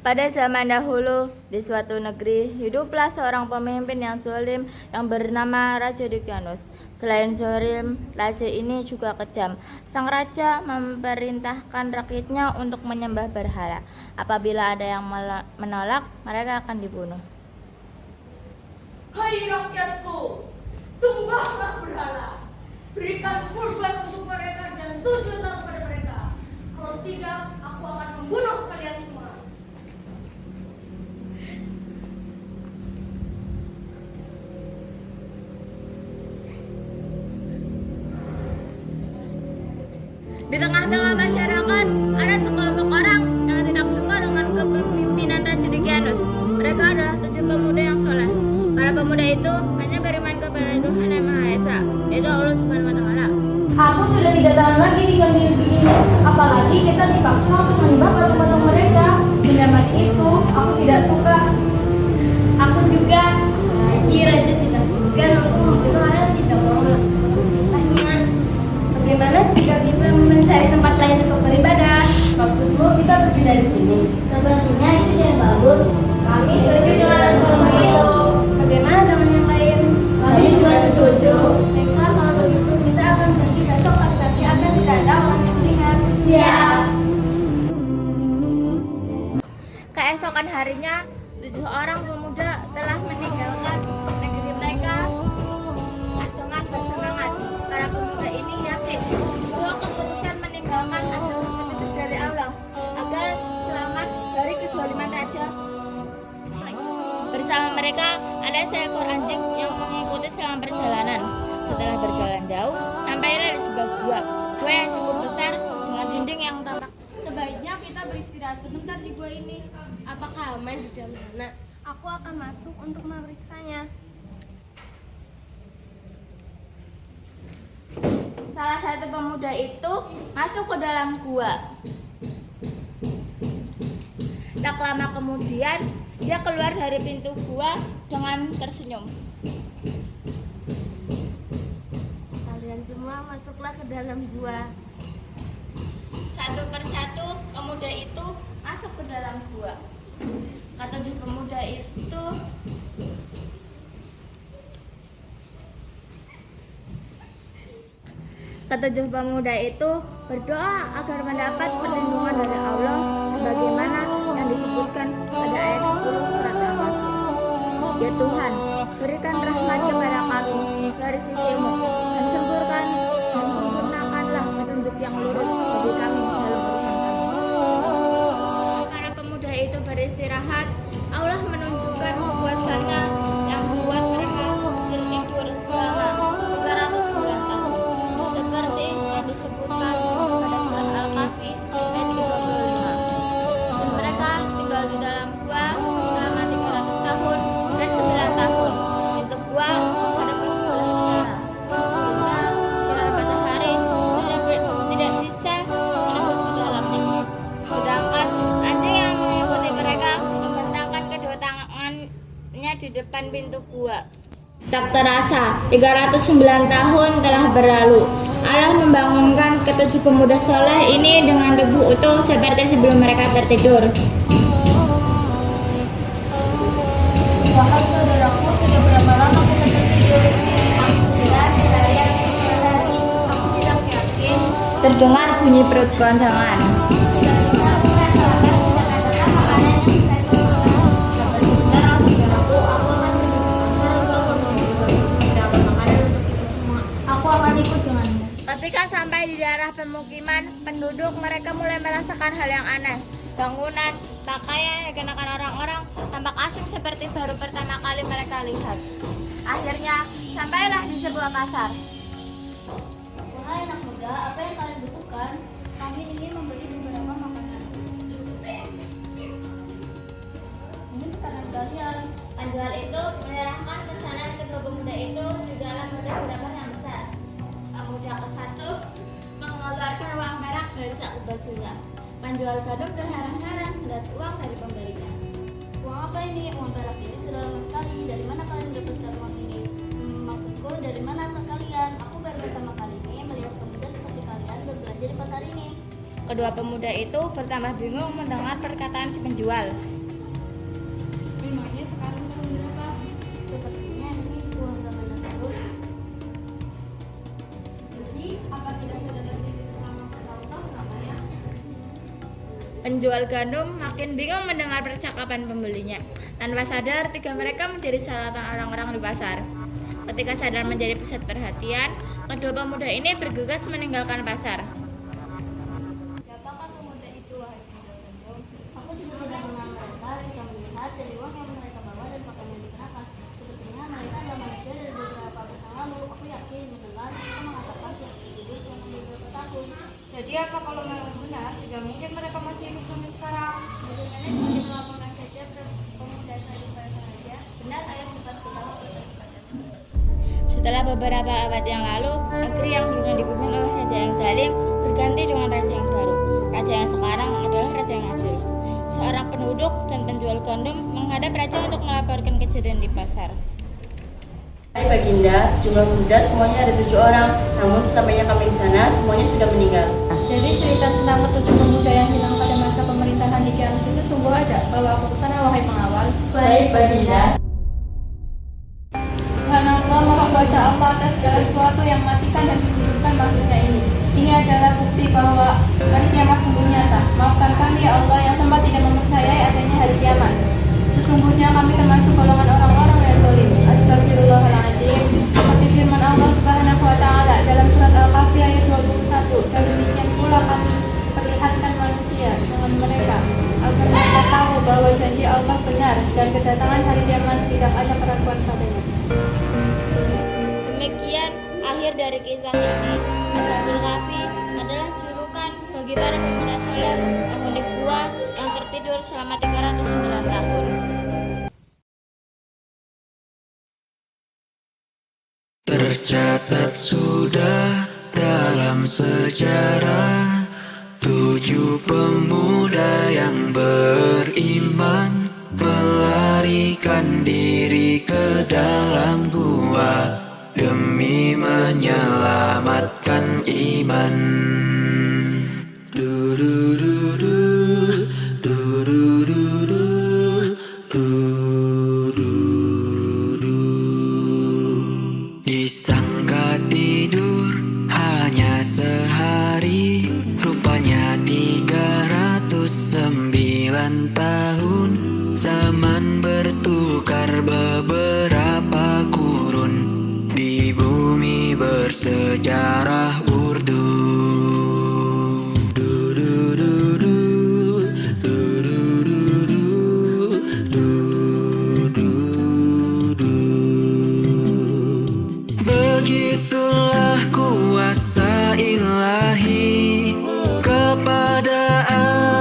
Pada zaman dahulu, di suatu negeri, hiduplah seorang pemimpin yang zalim yang bernama Raja Dicyanus. Selain zalim, raja ini juga kejam. Sang raja memerintahkan rakyatnya untuk menyembah berhala. Apabila ada yang menolak, mereka akan dibunuh. Hai rakyatku, sembahlah berhala. Berikan kurban untuk mereka dan sujudlah kepada mereka. Kalau tidak, aku akan membunuh kalian semua. Di tengah-tengah masyarakat, ada sekelompok orang yang tidak suka dengan kepemimpinan Raja Dicyanus. Mereka adalah 7 pemuda yang soleh. Para pemuda itu hanya beriman kepada Tuhan Yang Maha Esa, yaitu Allah Subhanahu wa Ta'ala. Aku sudah tidak tahan lagi tinggal di negeri ini, apalagi kita dipaksa untuk menyembah patung-patung mereka. Mendapat itu, aku tidak suka. Aku juga, Raja tidak segan untuk membunuh orang yang tidak mau melaksanakannya. Bagaimana jika kita mencari tempat lain untuk beribadah? Maksudmu kita pergi dari sini? Sepertinya itu yang bagus. Kami setuju dengan rencana itu. Bagaimana dengan yang lain? Kami juga setuju. Baiklah, kalau begitu kita akan pergi besok pas pagi akan tidak ada orang yang melihat. Siap. Keesokan harinya, 7 orang pemuda telah meninggalkan negeri mereka dengan bersemangat. Para pemuda ini yakin bahwa keputusan meninggalkan adalah petunjuk dari Allah agar selamat dari kezaliman raja. Bersama mereka ada seekor anjing yang mengikuti selama perjalanan. Setelah berjalan jauh, sampailah di sebuah gua yang cukup besar dengan dinding yang tampak. Sebaiknya kita beristirahat sebentar di gua ini. Apakah aman di dalam sana? Aku akan masuk untuk memeriksanya. Salah satu pemuda itu masuk ke dalam gua. Tak lama kemudian, dia keluar dari pintu gua dengan tersenyum. Kalian semua masuklah ke dalam gua. Satu persatu pemuda itu masuk ke dalam gua. Ketujuh pemuda itu berdoa agar mendapat perlindungan dari Allah sebagaimana yang disebutkan pada ayat 10 surat Al-Kahfi. Ya Tuhan, berikan rahmat kepada kami dari sisi-Mu dan sempurnakanlah petunjuk yang lurus bagi kami dalam urusan kami. Karena pemuda itu beristirahat, Allah menunjukkan kuasanya yang membuat mereka tertidur selama 309 tahun. Seperti yang disebutkan pada surat Al-Kahfi ayat 35. Dan mereka tinggal di dalam gua selama 300 tahun dan 9 tahun. Itu gua pada sebelah utara. Sehingga sinar matahari tidak bisa menembus ke dalamnya. Sedangkan anjing yang mengikuti mereka membentangkan kedua tangannya di depan pintu gua. Tak terasa, 309 tahun telah berlalu. Allah membangunkan ketujuh pemuda soleh ini dengan tubuh utuh seperti sebelum mereka tertidur. Wahai saudaraku, sudah berapa lama kita tertidur? Aku kira seharian sehari. Aku tidak yakin. Terdengar bunyi perut keroncongan. Tiba-tiba aku merasakan tidak ada makanan yang bisa penduduk, mereka mulai merasakan hal yang aneh. Bangunan, pakaian yang dikenakan orang-orang tampak asing seperti baru pertama kali mereka lihat. Akhirnya, sampailah di sebuah pasar. Wahai anak muda, apa yang kalian butuhkan? Kami ingin membeli beberapa makanan. Ini pesanan kalian. Penjual itu menyerahkan pesanan kedua pemuda itu di dalam beberapa yang besar. Pemuda ke satu mengeluarkan uang perak dari saku bajunya. Penjual gandum terheran-heran melihat uang dari pembelinya. Uang apa ini? Uang perak ini sudah lama sekali. Dari mana kalian mendapatkan uang ini? Maksudku, dari mana asal kalian? Aku baru pertama kali ini melihat pemuda seperti kalian berbelanja di pasar ini. Kedua pemuda itu bertambah bingung mendengar perkataan si penjual. Memangnya sekarang kamu berapa? Sepertinya ini uang zaman dahulu. Jadi, apa tidak sudah terjadi selama bertahun-tahun namanya? Penjual gandum makin bingung mendengar percakapan pembelinya. Tanpa sadar, tiga mereka menjadi sorotan orang-orang di pasar. Ketika sadar menjadi pusat perhatian, kedua pemuda ini bergegas meninggalkan pasar. Siapakah pemuda itu, wahai pemuda gandum? Aku juga tidak mengenal mereka. Jika melihat dari uang yang mereka bawa dan pakaian yang dikenakan, sepertinya mereka adalah manusia dari beberapa abad yang lalu. Aku yakin mendengar mereka mengatakan yang hidup selama beberapa tahun. Jadi apa kalau memang benar? Tidak mungkin mereka masih hidup sampai sekarang. Bagaimana jika kita laporkan saja ke pemuda tadi pada saja? Benar, ayo cepat kita laporkan. Setelah beberapa abad yang lalu, negeri yang dulunya dipimpin oleh raja yang zalim berganti dengan raja yang baru. Raja yang sekarang adalah raja yang adil. Seorang penduduk dan penjual gandum menghadap raja untuk melaporkan kejadian di pasar. Hai Baginda, jumlah pemuda semuanya ada 7 orang. Namun sesampainya kami di sana, semuanya sudah meninggal. Jadi cerita tentang ketujuh pemuda yang hilang pada masa pemerintahan di Kiamat itu sungguh ada. Bawa aku ke sana, wahai pengawal. Baik Baginda. Subhanallah, Maha Kuasa Allah atas segala sesuatu yang mematikan dan menghidupkan makhluknya ini. Ini adalah bukti bahwa hari kiamat sungguh nyata. Maafkan kami ya Allah yang sempat tidak mempercayai adanya hari kiamat. Sesungguhnya kami termasuk golongan orang-orang yang zalim. Astagfirullahaladzim. Seperti firman Allah Subhanahu wa taala dalam surat Al-Kahfi ayat 21. Dan demikian pula kami perlihatkan manusia dengan mereka agar mereka tahu bahwa janji Allah benar dan kedatangan hari kiamat tidak ada keraguan padanya. Demikian akhir dari kisah ini. Ashabul Kahfi adalah julukan bagi para pemuda soleh penghuni gua yang tertidur selama 309 tahun. Tercatat sudah dalam sejarah 7 pemuda yang beriman melarikan diri ke dalam gua demi menyelamatkan iman. Du-du-du-du, du-du-du-du, du-du-du. Disangka tidur hanya sehari, rupanya 309 tahun. Zaman bertukar beberapa kurun, di bumi bersejarah Urdu. Du-du-du-du, du-du-du-du, du-du-du. Begitulah kuasa ilahi kepada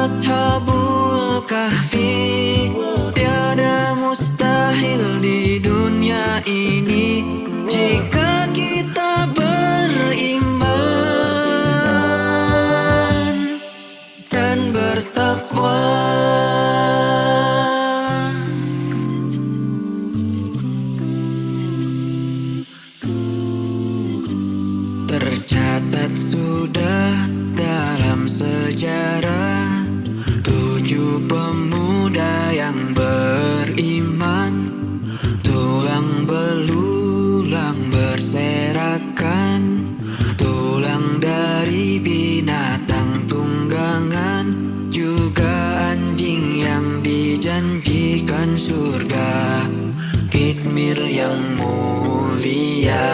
Ashabul Kahfi. Tiada mustahil di dunia ini jika kita beriman dan bertakwa. Tercatat sudah dalam sejarah 7 pemuda yang beriman, tulang belulang berserakan, tulang dari binatang tunggangan, juga anjing yang dijanjikan surga, kitmir yang mulia.